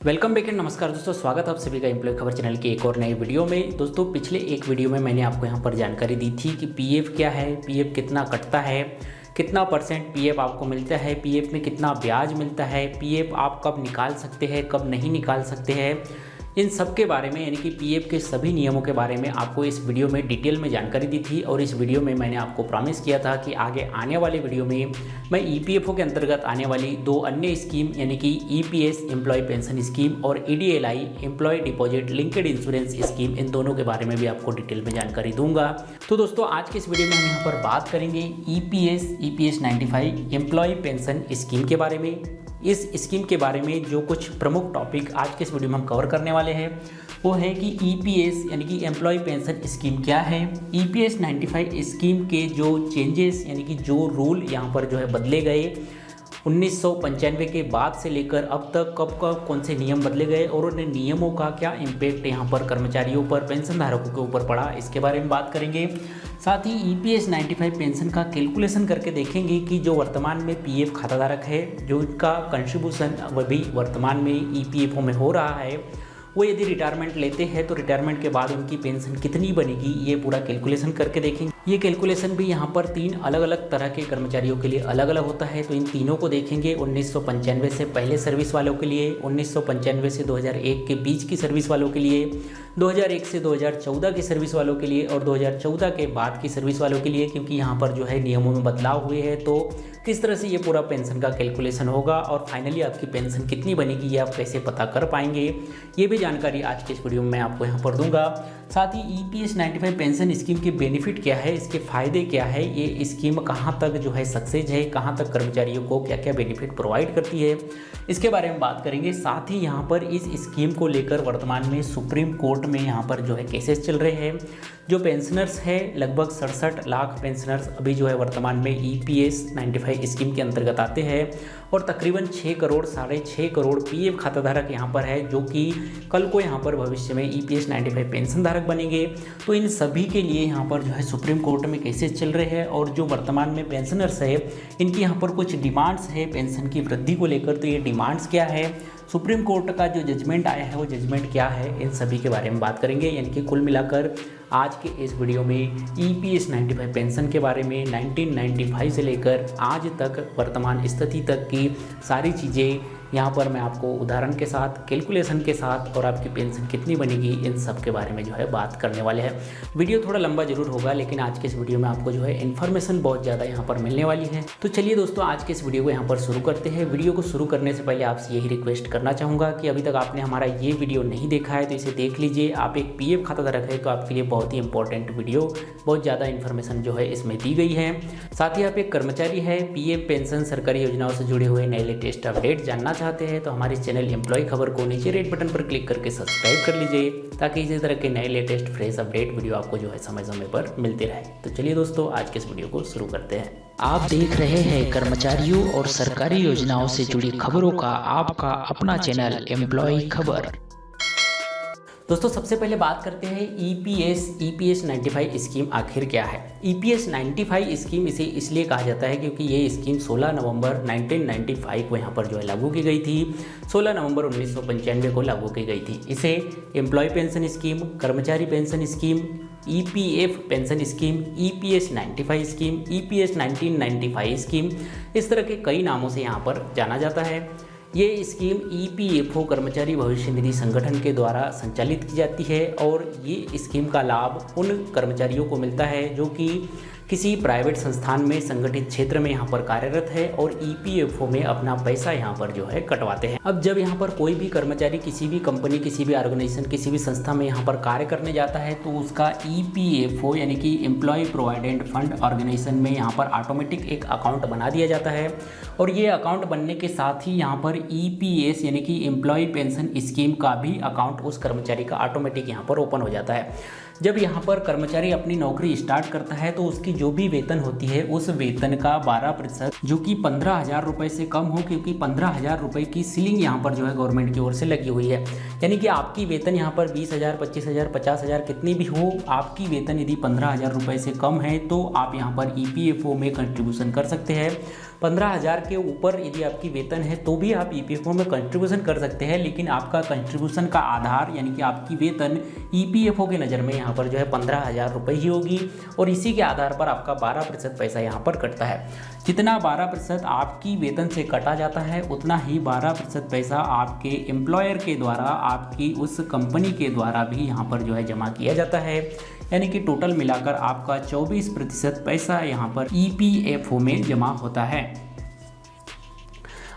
Welcome back and नमस्कार दोस्तों, स्वागत है आप सभी का एम्प्लॉय खबर चैनल की एक और नई वीडियो में। दोस्तों पिछले एक वीडियो में मैंने आपको यहाँ पर जानकारी दी थी कि पीएफ क्या है, पीएफ कितना कटता है, कितना परसेंट पीएफ आपको मिलता है, पीएफ में कितना ब्याज मिलता है, पीएफ आप कब निकाल सकते हैं, कब नहीं निकाल सकते हैं, इन सब के बारे में यानी कि पीएफ के सभी नियमों के बारे में आपको इस वीडियो में डिटेल में जानकारी दी थी। और इस वीडियो में मैंने आपको प्रॉमिस किया था कि आगे आने वाली वीडियो में मैं ईपीएफओ के अंतर्गत आने वाली दो अन्य स्कीम यानी कि ईपीएस एम्प्लॉय पेंशन स्कीम और EDLI employ deposit linked insurance scheme, इन दोनों के बारे में भी आपको डिटेल में जानकारी दूंगा। तो दोस्तों आज के इस वीडियो में हम यहाँ पर बात करेंगे ईपीएस 95 एम्प्लॉय पेंशन स्कीम के बारे में। इस स्कीम के बारे में जो कुछ प्रमुख टॉपिक आज के इस वीडियो में हम कवर करने वाले हैं वो है कि ईपीएस यानी कि एम्प्लॉय पेंशन स्कीम क्या है, ईपीएस 95 स्कीम के जो चेंजेस यानी कि जो रूल यहाँ पर जो है बदले गए 1995 के बाद से लेकर अब तक कब कब कौन से नियम बदले गए और उन नियमों का क्या इम्पैक्ट यहाँ पर कर्मचारियों पर, पेंशन धारकों के ऊपर पड़ा, इसके बारे में बात करेंगे। साथ ही ईपीएस 95 पेंशन का कैलकुलेशन करके देखेंगे कि जो वर्तमान में पीएफ खाताधारक है, जो इनका कंट्रीब्यूशन भी वर्तमान में ईपीएफओ में हो रहा है, वो यदि रिटायरमेंट लेते हैं तो रिटायरमेंट के बाद उनकी पेंशन कितनी बनेगी, ये पूरा कैलकुलेशन करके देखेंगे। ये कैलकुलेशन भी यहाँ पर तीन अलग अलग तरह के कर्मचारियों के लिए अलग अलग होता है, तो इन तीनों को देखेंगे। 1995 से पहले सर्विस वालों के लिए, 1995 से 2001 के बीच की सर्विस वालों के लिए, 2001 से 2014 की सर्विस वालों के लिए और 2014 के बाद की सर्विस वालों के लिए, क्योंकि यहाँ पर जो है नियमों में बदलाव हुए हैं। तो किस तरह से ये पूरा पेंशन का कैलकुलेशन होगा और फाइनली आपकी पेंशन कितनी बनेगी, ये आप कैसे पता कर पाएंगे, ये भी जानकारी आज के इस वीडियो में मैं आपको यहाँ पर दूंगा। साथ ही ईपीएस 95 पेंशन स्कीम के बेनिफिट क्या है, इसके फ़ायदे क्या है, ये स्कीम कहाँ तक जो है सक्सेस है, कहाँ तक कर्मचारियों को क्या क्या बेनिफिट प्रोवाइड करती है, इसके बारे में बात करेंगे। साथ ही यहाँ पर इस स्कीम को लेकर वर्तमान में सुप्रीम कोर्ट में यहाँ पर जो है केसेस चल रहे हैं। जो पेंशनर्स है लगभग 67 लाख पेंशनर्स अभी जो है वर्तमान में ईपीएस 95 स्कीम के अंतर्गत आते हैं और तकरीबन 6 करोड़ साढ़े 6 करोड़ पीएफ खाताधारक यहाँ पर है, जो कि कल को यहाँ पर भविष्य में ईपीएस 95 पेंशन धारक बनेंगे। तो इन सभी के लिए यहाँ पर जो है सुप्रीम कोर्ट में केसेस चल रहे हैं और जो वर्तमान में पेंशनर्स है इनकी यहाँ पर कुछ डिमांड्स है पेंशन की वृद्धि को लेकर। तो ये डिमांड्स क्या है, सुप्रीम कोर्ट का जो जजमेंट आया है वो जजमेंट क्या है, इन सभी के बारे में बात करेंगे। यानी कि कुल मिलाकर आज के इस वीडियो में ईपीएस 95 पेंशन के बारे में 1995 से लेकर आज तक वर्तमान स्थिति तक की सारी चीज़ें यहाँ पर मैं आपको उदाहरण के साथ, कैलकुलेशन के साथ और आपकी पेंशन कितनी बनेगी, इन सब के बारे में जो है बात करने वाले हैं। वीडियो थोड़ा लंबा जरूर होगा लेकिन आज के इस वीडियो में आपको जो है इन्फॉर्मेशन बहुत ज़्यादा यहाँ पर मिलने वाली है। तो चलिए दोस्तों आज के इस वीडियो को यहाँ पर शुरू करते हैं। वीडियो को शुरू करने से पहले आपसे यही रिक्वेस्ट करना चाहूँगा कि अभी तक आपने हमारा ये वीडियो नहीं देखा है तो इसे देख लीजिए। आप एक पीएफ खाताधारक है तो आपके लिए बहुत ही इंपॉर्टेंट वीडियो, बहुत ज़्यादा इन्फॉर्मेशन जो है इसमें दी गई है। साथ ही आप एक कर्मचारी है, पीएफ पेंशन सरकारी योजनाओं से जुड़े हुए नए लेटेस्ट अपडेट जानना चाहते हैं तो हमारे चैनल एम्प्लॉय खबर को नीचे रेड बटन पर क्लिक करके सब्सक्राइब कर लीजिए ताकि इसी तरह के नए लेटेस्ट फ्रेश अपडेट वीडियो आपको जो है समय समय पर मिलते रहे। तो चलिए दोस्तों आज के इस वीडियो को शुरू करते हैं। आप देख रहे हैं कर्मचारियों और सरकारी योजनाओं से जुड़ी खबरों का आपका अपना चैनल एम्प्लॉय खबर। दोस्तों सबसे पहले बात करते हैं ईपीएस 95 स्कीम आखिर क्या है। ईपीएस 95 स्कीम इसे इसलिए कहा जाता है क्योंकि ये स्कीम 16 नवंबर 1995 को यहाँ पर जो है लागू की गई थी, 16 नवंबर 1995 को लागू की गई थी। इसे एम्प्लॉय पेंशन स्कीम, कर्मचारी pension scheme, EPF pension scheme, EPS 95 scheme, EPS 1995 scheme, इस तरह के कई नामों से यहाँ पर जाना जाता है। ये स्कीम ईपीएफओ कर्मचारी भविष्य निधि संगठन के द्वारा संचालित की जाती है और ये स्कीम का लाभ उन कर्मचारियों को मिलता है जो कि किसी प्राइवेट संस्थान में संगठित क्षेत्र में यहाँ पर कार्यरत है और ईपीएफओ में अपना पैसा यहाँ पर जो है कटवाते हैं। अब जब यहाँ पर कोई भी कर्मचारी किसी भी कंपनी, किसी भी ऑर्गेनाइजेशन, किसी भी संस्था में यहाँ पर कार्य करने जाता है तो उसका ईपीएफओ यानी कि एम्प्लॉय प्रोविडेंट फंड ऑर्गेनाइजेशन में यहाँ पर ऑटोमेटिक एक अकाउंट बना दिया जाता है और ये अकाउंट बनने के साथ ही यहाँ पर ईपीएस यानी कि एम्प्लॉय पेंशन स्कीम का भी अकाउंट उस कर्मचारी का ऑटोमेटिक यहाँ पर ओपन हो जाता है। जब यहाँ पर कर्मचारी अपनी नौकरी स्टार्ट करता है तो उसकी जो भी वेतन होती है उस वेतन का 12% जो कि 15,000 रुपये से कम हो, क्योंकि 15,000 रुपये की सीलिंग यहाँ पर जो है गवर्नमेंट की ओर से लगी हुई है। यानी कि आपकी वेतन यहाँ पर 20,000, 25,000, 50,000 कितनी भी हो, आपकी वेतन यदि 15,000 रुपये से कम है तो आप यहाँ पर ईपीएफओ में कंट्रीब्यूशन कर सकते हैं। 15,000 के ऊपर यदि आपकी वेतन है तो भी आप ईपीएफओ में कंट्रीब्यूशन कर सकते हैं, लेकिन आपका कंट्रीब्यूशन का आधार यानी कि आपकी वेतन ईपीएफओ की नज़र में यहाँ पर जो है 15,000 रुपये ही होगी और इसी के आधार पर आपका 12% पैसा यहाँ पर कटता है। जितना 12% आपकी वेतन से कटा जाता है उतना ही 12% पैसा आपके एम्प्लॉयर के द्वारा आपकी उस कंपनी के द्वारा भी यहाँ पर जो है जमा किया जाता है, यानी कि टोटल मिलाकर आपका 24% पैसा यहाँ पर ईपीएफओ में जमा होता है।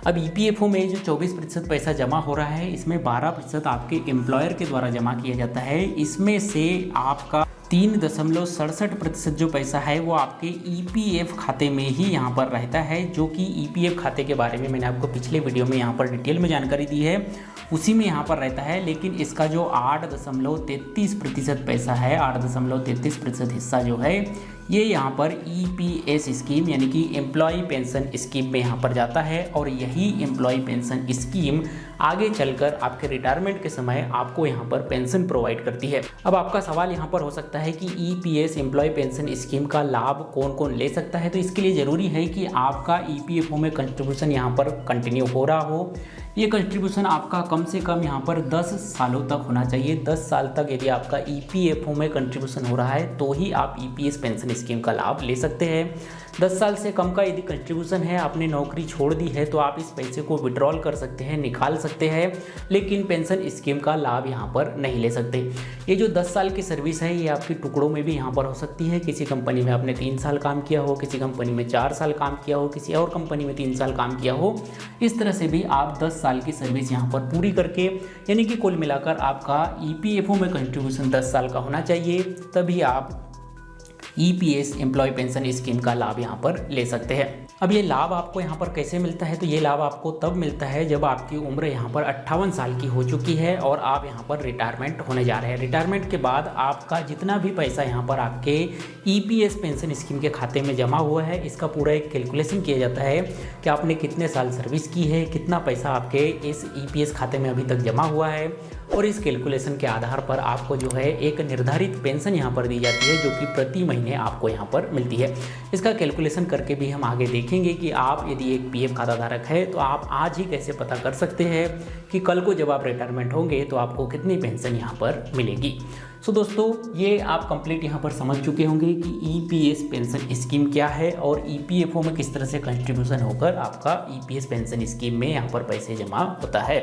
अब ईपीएफओ में जो 24% पैसा जमा हो रहा है इसमें 12% आपके एम्प्लॉयर के द्वारा जमा किया जाता है। इसमें से आपका 3.67% जो पैसा है वो आपके ईपीएफ खाते में ही यहाँ पर रहता है, जो कि ईपीएफ खाते के बारे में मैंने आपको पिछले वीडियो में यहाँ पर डिटेल में जानकारी दी है, उसी में यहाँ पर रहता है। लेकिन इसका जो 8.33% पैसा है, 8.33% हिस्सा जो है ये यहाँ पर ईपीएस स्कीम यानी कि एम्प्लॉय पेंशन स्कीम में यहाँ पर जाता है और यही एम्प्लॉय पेंशन स्कीम आगे चलकर आपके रिटायरमेंट के समय आपको यहाँ पर पेंशन प्रोवाइड करती है। अब आपका सवाल यहाँ पर हो सकता है कि ईपीएस एम्प्लॉय पेंशन स्कीम का लाभ कौन कौन ले सकता है, तो इसके लिए ज़रूरी है कि आपका ईपीएफओ में कंट्रीब्यूशन यहाँ पर कंटिन्यू हो रहा हो। ये कंट्रीब्यूशन आपका कम से कम यहाँ पर 10 सालों तक होना चाहिए। 10 साल तक यदि आपका ईपीएफओ में कंट्रीब्यूशन हो रहा है तो ही आप ईपीएस पेंशन स्कीम का लाभ ले सकते हैं। 10 साल से कम का यदि कंट्रीब्यूशन है, आपने नौकरी छोड़ दी है, तो आप इस पैसे को विड्रॉल कर सकते हैं, निकाल सकते हैं, लेकिन पेंशन स्कीम का लाभ यहाँ पर नहीं ले सकते। ये जो 10 साल की सर्विस है ये आपकी टुकड़ों में भी यहाँ पर हो सकती है। किसी कंपनी में आपने 3 साल काम किया हो, किसी कंपनी में 4 साल काम किया हो, किसी और कंपनी में 3 साल काम किया हो, इस तरह से भी आप 10 साल की सर्विस यहाँ पर पूरी करके, यानी कि कुल मिलाकर आपका ईपीएफओ में कंट्रीब्यूशन 10 साल का होना चाहिए, तभी आप ईपीएस एम्प्लॉय पेंशन स्कीम का लाभ यहाँ पर ले सकते हैं। अब ये लाभ आपको यहाँ पर कैसे मिलता है, तो ये लाभ आपको तब मिलता है जब आपकी उम्र यहाँ पर 58 साल की हो चुकी है और आप यहाँ पर रिटायरमेंट होने जा रहे हैं। रिटायरमेंट के बाद आपका जितना भी पैसा यहाँ पर आपके ईपीएस पेंशन स्कीम के खाते में जमा हुआ है, इसका पूरा एक कैलकुलेशन किया जाता है कि आपने कितने साल सर्विस की है, कितना पैसा आपके इस ईपीएस खाते में अभी तक जमा हुआ है, और इस कैलकुलेशन के आधार पर आपको जो है एक निर्धारित पेंशन यहाँ पर दी जाती है जो कि प्रति महीने आपको यहाँ पर मिलती है। इसका कैलकुलेशन करके भी हम आगे देखेंगे कि आप यदि एक पीएफ खाता धारक है तो आप आज ही कैसे पता कर सकते हैं कि कल को जब आप रिटायरमेंट होंगे तो आपको कितनी पेंशन यहाँ पर मिलेगी। सो दोस्तों, ये आप कंप्लीट यहाँ पर समझ चुके होंगे कि ईपीएस पेंशन स्कीम क्या है और ईपीएफओ में किस तरह से कंट्रीब्यूशन होकर आपका ईपीएस पेंशन स्कीम में यहाँ पर पैसे जमा होता है।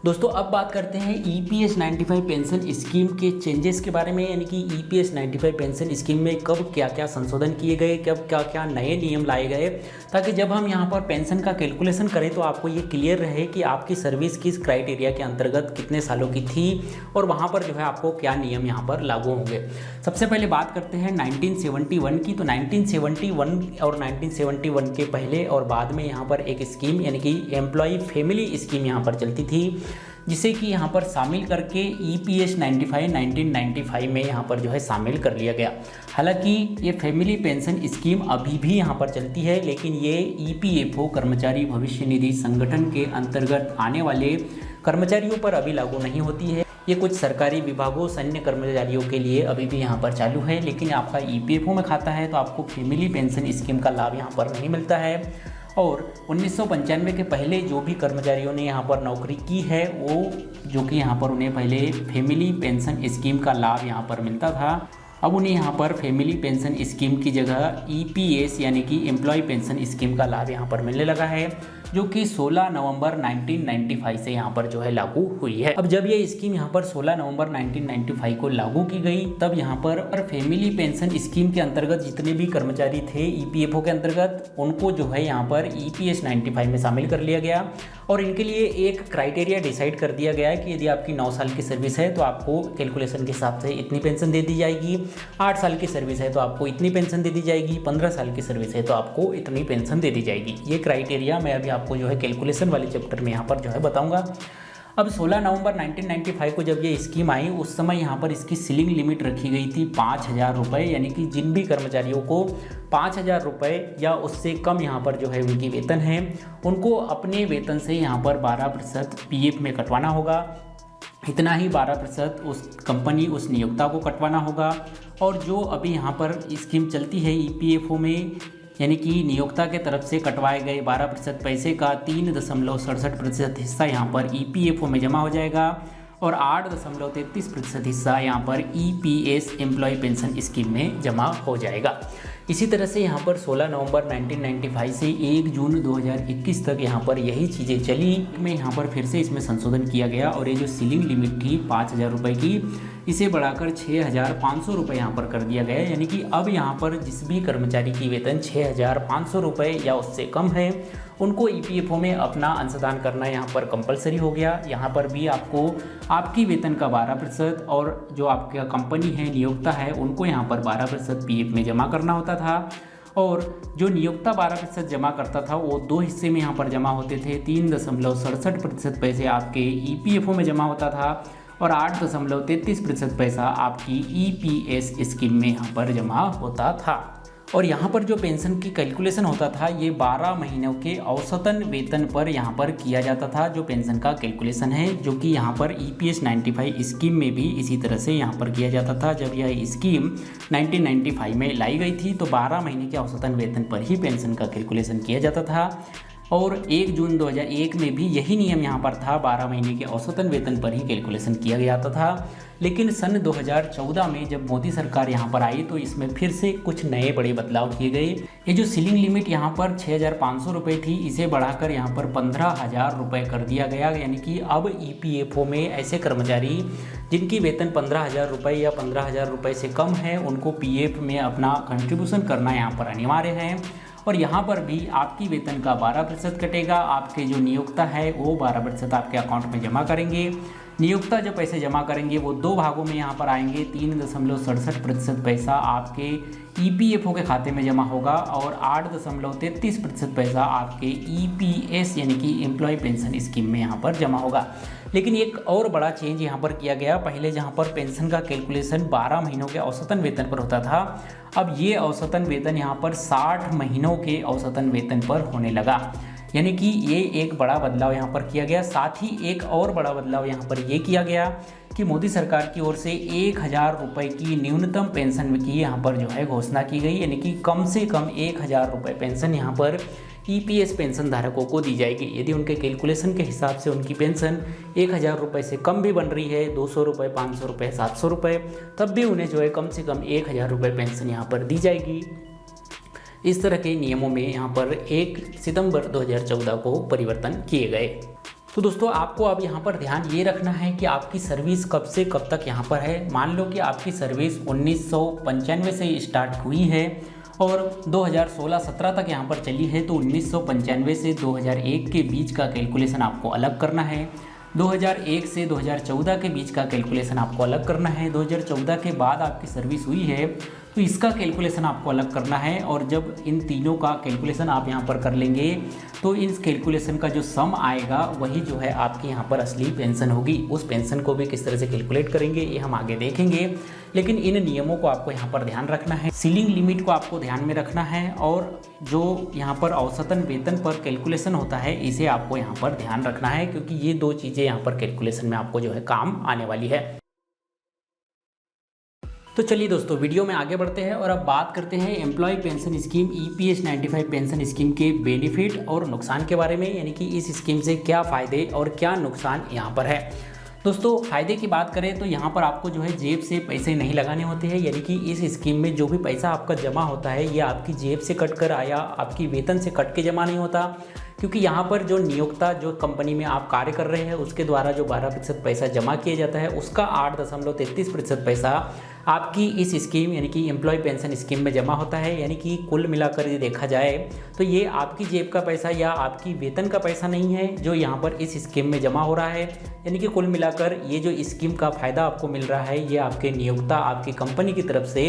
दोस्तों, अब बात करते हैं ईपीएस 95 पेंशन स्कीम के चेंजेस के बारे में, यानी कि ईपीएस 95 पेंशन स्कीम में कब क्या क्या संशोधन किए गए, कब क्या क्या नए नियम लाए गए, ताकि जब हम यहाँ पर पेंशन का कैलकुलेशन करें तो आपको ये क्लियर रहे कि आपकी सर्विस किस क्राइटेरिया के अंतर्गत कितने सालों की थी और वहाँ पर जो है आपको क्या नियम यहाँ पर लागू होंगे। सबसे पहले बात करते हैं 1971 की। तो 1971 और 1971 के पहले और बाद में यहाँ पर एक स्कीम यानी कि एम्प्लॉय फैमिली स्कीम यहाँ पर चलती थी, जिसे कि यहाँ पर शामिल करके ईपीएस 1995 में यहाँ पर जो है शामिल कर लिया गया। हालांकि ये फैमिली पेंशन स्कीम अभी भी यहाँ पर चलती है, लेकिन ये ईपीएफओ कर्मचारी भविष्य निधि संगठन के अंतर्गत आने वाले कर्मचारियों पर अभी लागू नहीं होती है। ये कुछ सरकारी विभागों, सैन्य कर्मचारियों के लिए अभी भी यहाँ पर चालू है, लेकिन आपका ईपीएफओ में खाता है तो आपको फैमिली पेंशन स्कीम का लाभ यहाँ पर नहीं मिलता है। और 1995 के पहले जो भी कर्मचारियों ने यहाँ पर नौकरी की है वो, जो कि यहाँ पर उन्हें पहले फैमिली पेंशन स्कीम का लाभ यहाँ पर मिलता था, अब उन्हें यहाँ पर फैमिली पेंशन स्कीम की जगह ईपीएस यानी कि एम्प्लॉय पेंशन स्कीम का लाभ यहाँ पर मिलने लगा है, जो कि 16 नवंबर 1995 से यहाँ पर जो है लागू हुई है। अब जब ये स्कीम यहाँ पर 16 नवंबर 1995 को लागू की गई, तब यहाँ पर फैमिली पेंशन स्कीम के अंतर्गत जितने भी कर्मचारी थे ईपीएफओ के अंतर्गत, उनको जो है यहाँ पर ईपीएस 95 में शामिल कर लिया गया और इनके लिए एक क्राइटेरिया डिसाइड कर दिया गया है कि यदि आपकी 9 साल की सर्विस है तो आपको कैलकुलेशन के हिसाब से इतनी पेंशन दे दी जाएगी, 8 साल की सर्विस है तो आपको इतनी पेंशन दे दी जाएगी, 15 साल की सर्विस है तो आपको इतनी पेंशन दे दी जाएगी। ये क्राइटेरिया मैं अभी आपको जो है कैलकुलेशन वाले चैप्टर में यहाँ पर जो है बताऊंगा। अब 16 नवंबर 1995 को जब ये स्कीम आई, उस समय यहाँ पर इसकी सीलिंग लिमिट रखी गई थी 5,000 रुपये, यानी कि जिन भी कर्मचारियों को 5,000 रुपये या उससे कम यहाँ पर जो है उनकी वेतन है, उनको अपने वेतन से यहाँ पर 12% पीएफ में कटवाना होगा। इतना ही 12% उस कंपनी, उस नियोक्ता को कटवाना होगा। और जो अभी यहाँ पर स्कीम चलती है ईपीएफओ में, यानी कि नियोक्ता के तरफ से कटवाए गए 12% पैसे का 3.67% हिस्सा यहाँ पर EPFO में जमा हो जाएगा और 8.33% हिस्सा यहाँ पर EPS एम्प्लॉय पेंशन स्कीम में जमा हो जाएगा। इसी तरह से यहाँ पर 16 नवंबर 1995 से 1 जून 2021 तक यहाँ पर यही चीज़ें चली। में यहाँ पर फिर से इसमें संशोधन किया गया और ये जो सीलिंग लिमिट थी 5,000 रुपये की, इसे बढ़ाकर 6,500 रुपये यहाँ पर कर दिया गया। यानी कि अब यहाँ पर जिस भी कर्मचारी की वेतन 6,500 रुपये या उससे कम है उनको EPFO में अपना अंशदान करना यहाँ पर कंपलसरी हो गया। यहाँ पर भी आपको आपकी वेतन का 12% और जो आपका कंपनी है नियोक्ता है उनको यहाँ पर 12% PF में जमा करना होता था। और जो नियोक्ता 12% जमा करता था वो 2 हिस्से में यहाँ पर जमा होते थे। 3.67% पैसे आपके EPFO में जमा होता था और 8.33% पैसा आपकी EPS स्कीम में यहाँ पर जमा होता था। और यहाँ पर जो पेंशन की कैलकुलेशन होता था ये 12 महीनों के औसतन वेतन पर यहाँ पर किया जाता था। जो पेंशन का कैलकुलेशन है जो कि यहाँ पर EPS 95 स्कीम में भी इसी तरह से यहाँ पर किया जाता था। जब यह स्कीम 1995 में लाई गई थी तो 12 महीने के औसतन वेतन पर ही पेंशन का कैलकुलेशन किया जाता था। और 1 जून 2001 में भी यही नियम यहाँ पर था, 12 महीने के औसतन वेतन पर ही कैलकुलेशन किया जाता था। लेकिन सन 2014 में जब मोदी सरकार यहाँ पर आई तो इसमें फिर से कुछ नए बड़े बदलाव किए गए। ये जो सीलिंग लिमिट यहाँ पर 6,500 रुपये थी इसे बढ़ाकर यहाँ पर 15,000 रुपये कर दिया गया। यानी कि अब EPFO में ऐसे कर्मचारी जिनकी वेतन 15,000 रुपये या 15,000 रुपये से कम है उनको PF में अपना कंट्रीब्यूशन करना यहाँ पर अनिवार्य है। और यहाँ पर भी आपकी वेतन का 12% कटेगा। आपके जो नियोक्ता है वो 12% आपके अकाउंट में जमा करेंगे। नियोक्ता जो पैसे जमा करेंगे वो 2 भागों में यहाँ पर आएंगे। 3.67% पैसा आपके EPFO के खाते में जमा होगा और 8.33% पैसा आपके EPS यानी कि एम्प्लॉय पेंशन स्कीम में यहाँ पर जमा होगा। लेकिन एक और बड़ा चेंज यहाँ पर किया गया। पहले जहाँ पर पेंशन का कैलकुलेशन 12 महीनों के औसतन वेतन पर होता था, अब ये औसतन वेतन यहाँ पर 60 महीनों के औसतन वेतन पर होने लगा। यानी कि ये एक बड़ा बदलाव यहाँ पर किया गया। साथ ही एक और बड़ा बदलाव यहाँ पर ये किया गया कि मोदी सरकार की ओर से 1,000 रुपये की न्यूनतम पेंशन की यहाँ पर जो है घोषणा की गई। यानी कि कम से कम 1,000 रुपये पेंशन यहाँ पर EPS पेंशन धारकों को दी जाएगी। यदि उनके कैलकुलेशन के हिसाब से उनकी पेंशन 1,000 रुपये से कम भी बन रही है, 200 रुपये, 500 रुपये, 700 रुपये, तब भी उन्हें जो है कम से कम 1,000 रुपये पेंशन यहाँ पर दी जाएगी। इस तरह के नियमों में यहाँ पर 1 सितंबर 2014 को परिवर्तन किए गए। तो दोस्तों आपको अब यहाँ पर ध्यान ये रखना है कि आपकी सर्विस कब से कब तक यहाँ पर है। मान लो कि आपकी सर्विस 1995 से स्टार्ट हुई है और 2016-17 तक यहाँ पर चली है, तो 1995 से 2001 के बीच का कैलकुलेशन आपको अलग करना है। 2001 से 2014 के बीच का कैलकुलेशन आपको अलग करना है। 2014 के बाद आपकी सर्विस हुई है तो इसका कैलकुलेशन आपको अलग करना है। और जब इन तीनों का कैलकुलेशन आप यहाँ पर कर लेंगे तो इस कैलकुलेशन का जो सम आएगा वही जो है आपकी यहाँ पर असली पेंशन होगी। उस पेंशन को भी किस तरह से कैलकुलेट करेंगे ये हम आगे देखेंगे, लेकिन इन नियमों को आपको यहाँ पर ध्यान रखना है। सीलिंग लिमिट को आपको ध्यान में रखना है और जो यहाँ पर औसतन वेतन पर कैलकुलेशन होता है इसे आपको यहाँ पर ध्यान रखना है, क्योंकि ये 2 चीज़ें यहाँ पर कैलकुलेशन में आपको जो है काम आने वाली है। तो चलिए दोस्तों वीडियो में आगे बढ़ते हैं और अब बात करते हैं employ pension scheme EPS 95 pension scheme के बेनिफिट और नुकसान के बारे में, यानी कि इस स्कीम से क्या फ़ायदे और क्या नुकसान यहाँ पर है। दोस्तों फ़ायदे की बात करें तो यहाँ पर आपको जो है जेब से पैसे नहीं लगाने होते हैं, यानी कि इस स्कीम में जो भी पैसा आपका जमा होता है ये आपकी जेब से कट कर आया, आपकी वेतन से कट के जमा नहीं होता, क्योंकि यहाँ पर जो नियोक्ता जो कंपनी में आप कार्य कर रहे हैं उसके द्वारा जो 12% पैसा जमा किया जाता है उसका 8.33% पैसा आपकी इस स्कीम यानी कि एम्प्लॉय पेंशन स्कीम में जमा होता है। यानी कि कुल मिलाकर यदि देखा जाए तो ये आपकी जेब का पैसा या आपकी वेतन का पैसा नहीं है जो यहाँ पर इस स्कीम में जमा हो रहा है। यानी कि कुल मिलाकर ये जो स्कीम का फ़ायदा आपको मिल रहा है ये आपके नियोक्ता आपकी कंपनी की तरफ से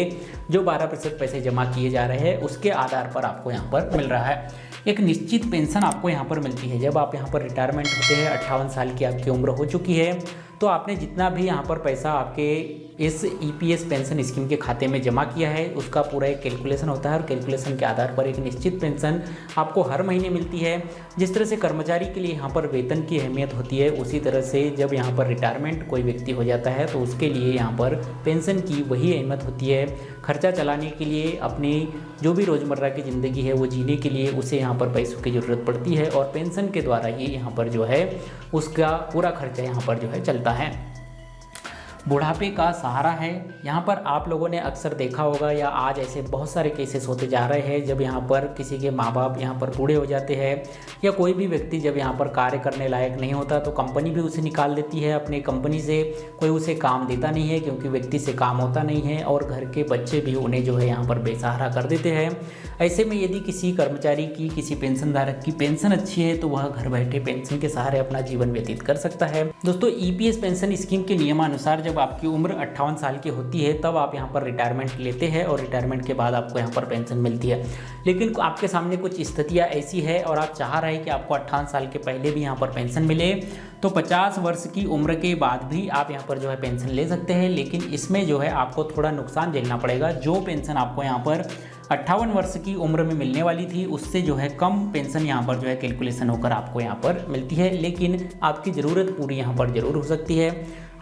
जो 12% पैसे जमा किए जा रहे हैं उसके आधार पर आपको यहाँ पर मिल रहा है। एक निश्चित पेंशन आपको यहाँ पर मिलती है। जब आप यहाँ पर रिटायरमेंट होते हैं, 58 साल की आपकी उम्र हो चुकी है, तो आपने जितना भी यहाँ पर पैसा आपके इस ईपीएस पेंशन स्कीम के खाते में जमा किया है उसका पूरा एक कैलकुलेशन होता है और कैलकुलेशन के आधार पर एक निश्चित पेंशन आपको हर महीने मिलती है। जिस तरह से कर्मचारी के लिए यहाँ पर वेतन की अहमियत होती है, उसी तरह से जब यहाँ पर रिटायरमेंट कोई व्यक्ति हो जाता है तो उसके लिए यहाँ पर पेंशन की वही अहमियत होती है। खर्चा चलाने के लिए, अपनी जो भी रोज़मर्रा की ज़िंदगी है वो जीने के लिए उसे यहाँ पर पैसों की ज़रूरत पड़ती है और पेंशन के द्वारा ये यहाँ पर जो है उसका पूरा खर्चा यहाँ पर जो है चलता है। बुढ़ापे का सहारा है, यहाँ पर आप लोगों ने अक्सर देखा होगा या आज ऐसे बहुत सारे केसेस होते जा रहे हैं जब यहाँ पर किसी के माँ बाप यहाँ पर बूढ़े हो जाते हैं या कोई भी व्यक्ति जब यहाँ पर कार्य करने लायक नहीं होता तो कंपनी भी उसे निकाल देती है अपनी कंपनी से। कोई उसे काम देता नहीं है क्योंकि व्यक्ति से काम होता नहीं है और घर के बच्चे भी उन्हें जो है यहाँ पर बेसहारा कर देते हैं। ऐसे में यदि किसी कर्मचारी की, किसी पेंशन धारक की पेंशन अच्छी है तो वह घर बैठे पेंशन के सहारे अपना जीवन व्यतीत कर सकता है। दोस्तों, ईपीएस पेंशन स्कीम के नियमानुसार जब आपकी उम्र 58 साल की होती है तब आप यहाँ पर रिटायरमेंट लेते हैं और रिटायरमेंट के बाद आपको यहाँ पर पेंशन मिलती है। लेकिन आपके सामने कुछ स्थितियाँ ऐसी है और आप चाह रहे हैं कि आपको 58 साल के पहले भी यहाँ पर पेंशन मिले तो 50 वर्ष की उम्र के बाद भी आप यहाँ पर जो है पेंशन ले सकते हैं। लेकिन इसमें जो है आपको थोड़ा नुकसान झेलना पड़ेगा। जो पेंशन आपको यहाँ पर 58 वर्ष की उम्र में मिलने वाली थी उससे जो है कम पेंशन यहाँ पर जो है कैलकुलेशन होकर आपको यहाँ पर मिलती है। लेकिन आपकी ज़रूरत पूरी यहाँ पर ज़रूर हो सकती है।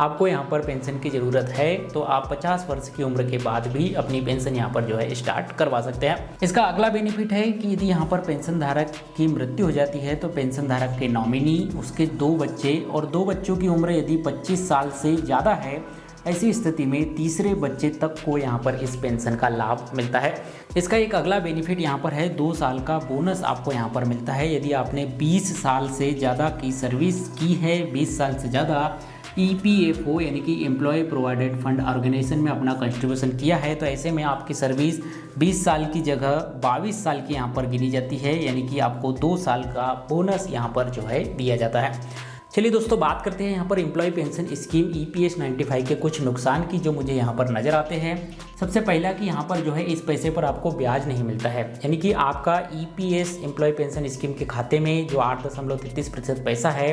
आपको यहाँ पर पेंशन की ज़रूरत है तो आप 50 वर्ष की उम्र के बाद भी अपनी पेंशन यहाँ पर जो है स्टार्ट करवा सकते हैं। इसका अगला बेनिफिट है कि यदि यहाँ पर पेंशन धारक की मृत्यु हो जाती है तो पेंशन धारक के नॉमिनी, उसके 2 बच्चे और 2 बच्चों की उम्र यदि 25 साल से ज़्यादा है, ऐसी स्थिति में तीसरे बच्चे तक को यहाँ पर इस पेंशन का लाभ मिलता है। इसका एक अगला बेनिफिट यहाँ पर है 2 साल का बोनस आपको यहाँ पर मिलता है। यदि आपने 20 साल से ज़्यादा की सर्विस की है, 20 साल से ज़्यादा ईपीएफओ यानी कि एम्प्लॉय प्रोवाइडेड फंड ऑर्गेनाइजेशन में अपना कंट्रीब्यूशन किया है तो ऐसे में आपकी सर्विस 20 साल की जगह 22 साल की यहाँ पर गिनी जाती है, यानी कि आपको 2 साल का बोनस यहाँ पर जो है दिया जाता है। चलिए दोस्तों, बात करते हैं यहाँ पर एम्प्लॉय पेंशन स्कीम ईपीएस 95 के कुछ नुकसान की जो मुझे यहाँ पर नज़र आते हैं। सबसे पहला कि यहाँ पर जो है इस पैसे पर आपको ब्याज नहीं मिलता है, यानी कि आपका ईपीएस एम्प्लॉय पेंशन स्कीम के खाते में जो 8.33% पैसा है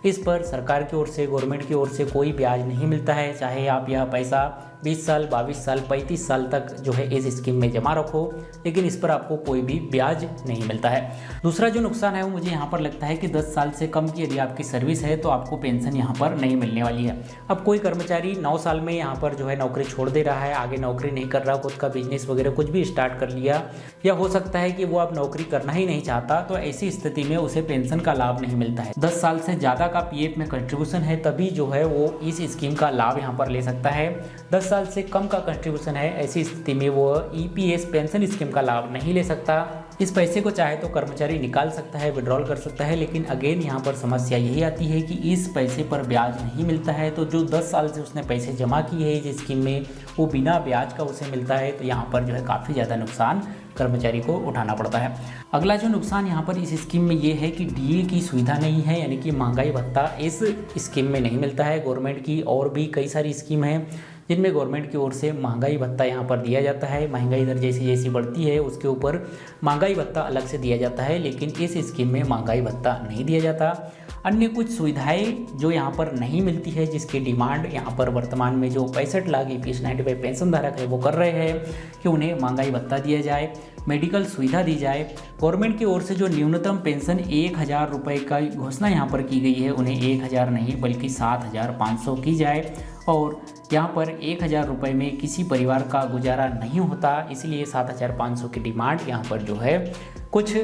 इस पर सरकार की ओर से, गवर्नमेंट की ओर से कोई ब्याज नहीं मिलता है। चाहे आप यह पैसा 20 साल, 22 साल, 35 साल तक जो है इस स्कीम में जमा रखो, लेकिन इस पर आपको कोई भी ब्याज नहीं मिलता है। दूसरा जो नुकसान है वो मुझे यहाँ पर लगता है कि 10 साल से कम की यदि आपकी सर्विस है तो आपको पेंशन यहाँ पर नहीं मिलने वाली है। अब कोई कर्मचारी 9 साल में यहाँ पर जो है नौकरी छोड़ दे रहा है, आगे नौकरी नहीं कर रहा, खुद का बिजनेस वगैरह कुछ भी स्टार्ट कर लिया, या हो सकता है कि वो अब नौकरी करना ही नहीं चाहता, तो ऐसी स्थिति में उसे पेंशन का लाभ नहीं मिलता है। 10 साल से ज़्यादा का पीएफ में कंट्रीब्यूशन है तभी जो है वो इस स्कीम का लाभ यहाँ पर ले सकता है। 10 साल से कम का कंट्रीब्यूशन है, ऐसी स्थिति में वो ईपीएस पेंशन स्कीम का लाभ नहीं ले सकता। इस पैसे को चाहे तो कर्मचारी निकाल सकता है, विड्रॉल कर सकता है, लेकिन अगेन यहाँ पर समस्या यही आती है कि इस पैसे पर ब्याज नहीं मिलता है। तो जो 10 साल से उसने पैसे जमा किए हैं इस स्कीम में वो बिना ब्याज का उसे मिलता है, तो यहाँ पर जो है काफ़ी ज़्यादा नुकसान कर्मचारी को उठाना पड़ता है। अगला जो नुकसान यहाँ पर इस स्कीम में ये है कि डीए की सुविधा नहीं है, यानी कि महंगाई भत्ता इस स्कीम में नहीं मिलता है। गवर्नमेंट की और भी कई सारी स्कीम हैं जिनमें गवर्नमेंट की ओर से महंगाई भत्ता यहाँ पर दिया जाता है। महंगाई दर जैसी जैसी बढ़ती है उसके ऊपर महंगाई भत्ता अलग से दिया जाता है, लेकिन इस स्कीम में महंगाई भत्ता नहीं दिया जाता। अन्य कुछ सुविधाएं जो यहाँ पर नहीं मिलती है जिसकी डिमांड यहाँ पर वर्तमान में जो 65 लाख ईपीएस 95 पेंशन धारक है वो कर रहे हैं कि उन्हें महंगाई भत्ता दिया जाए, मेडिकल सुविधा दी जाए। गवर्नमेंट की ओर से जो न्यूनतम पेंशन 1000 रुपये का घोषणा यहाँ पर की गई है उन्हें 1000 नहीं बल्कि 7500 की जाए, और यहाँ पर 1000 रुपये में किसी परिवार का गुजारा नहीं होता, इसलिए 7500 की डिमांड यहाँ पर जो है कुछ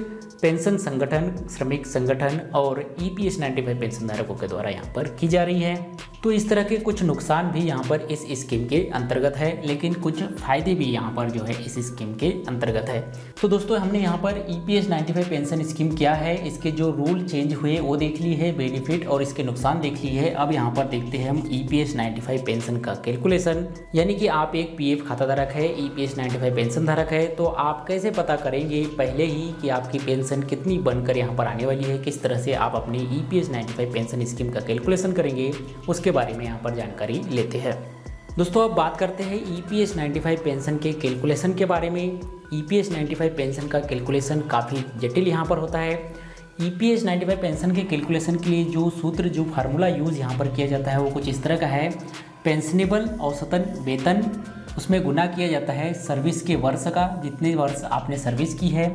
पेंशन संगठन, श्रमिक संगठन और ईपीएस 95 पेंशन धारकों के द्वारा यहाँ पर की जा रही है। तो इस तरह के कुछ नुकसान भी यहाँ पर इस स्कीम के अंतर्गत है, लेकिन कुछ फायदे भी यहाँ पर जो है इस स्कीम के अंतर्गत है। तो दोस्तों, हमने यहाँ पर ईपीएस 95 पेंशन स्कीम क्या है, इसके जो रूल चेंज हुए वो देख ली है, बेनिफिट और इसके नुकसान देख ली है। अब यहाँ पर देखते हैं हम ईपीएस 95 पेंशन का कैलकुलेशन, यानी कि आप एक पीएफ खाता धारक है, ईपीएस 95 पेंशन धारक है, तो आप कैसे पता करेंगे पहले ही कि आपकी पेंशन कितनी बनकर यहाँ पर आने वाली है, किस तरह से आप अपनी ईपीएस 95 पेंशन स्कीम का कैलकुलेशन करेंगे, उसके बारे में यहाँ पर जानकारी लेते हैं। दोस्तों, अब बात करते हैं ईपीएस 95 पेंशन के कैलकुलेशन के बारे में। ईपीएस 95 पेंशन का कैलकुलेशन काफ़ी जटिल यहाँ पर होता है। EPS 95 पेंशन के कैलकुलेशन के लिए जो सूत्र जो फार्मूला यूज़ यहाँ पर किया जाता है वो कुछ इस तरह का है। पेंशनेबल औसतन वेतन, उसमें गुना किया जाता है सर्विस के वर्ष का, जितने वर्ष आपने सर्विस की है।